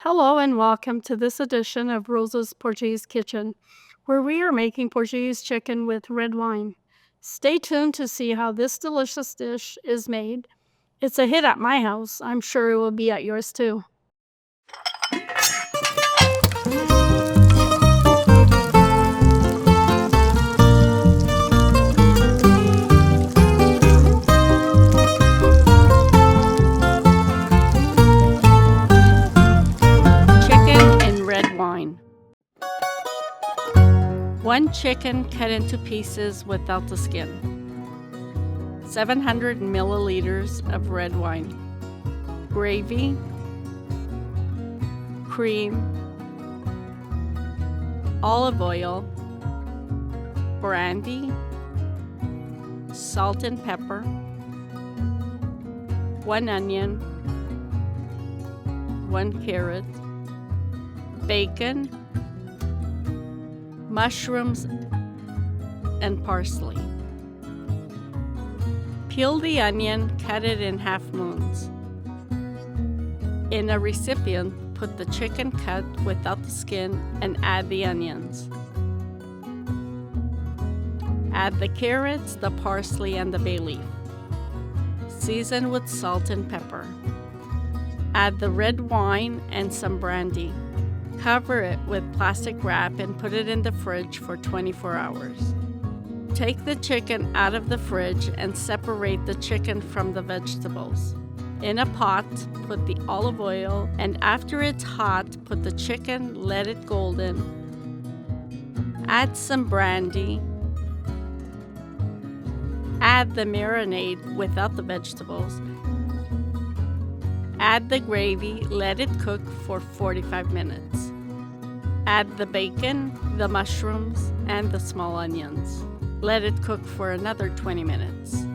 Hello and welcome to this edition of Rosa's Portuguese Kitchen, where we are making Portuguese chicken with red wine. Stay tuned to see how this delicious dish is made. It's a hit at my house. I'm sure it will be at yours too. Chicken in red wine. 1 chicken cut into pieces without the skin. 700 milliliters of red wine. Gravy. Cream. Olive oil. Brandy. Salt and pepper. 1 onion. 1 carrot. Bacon, mushrooms, and parsley. Peel the onion, cut it in half moons. In a recipient, put the chicken cut without the skin and add the onions. Add the carrots, the parsley, and the bay leaf. Season with salt and pepper. Add the red wine and some brandy. Cover it with plastic wrap and put it in the fridge for 24 hours. Take the chicken out of the fridge and separate the chicken from the vegetables. In a pot, put the olive oil, and after it's hot, put the chicken, let it golden. Add some brandy. Add the marinade without the vegetables. Add the gravy, let it cook for 45 minutes. Add the bacon, the mushrooms, and the small onions. Let it cook for another 20 minutes.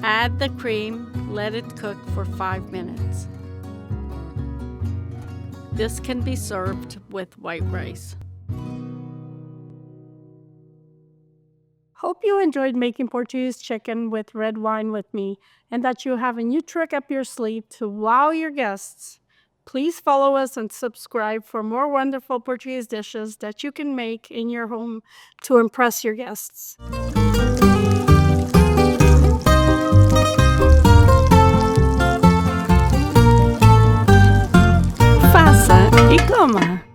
Add the cream, let it cook for 5 minutes. This can be served with white rice. Hope you enjoyed making Portuguese chicken with red wine with me and that you have a new trick up your sleeve to wow your guests. Please follow us and subscribe for more wonderful Portuguese dishes that you can make in your home to impress your guests. Faça e coma!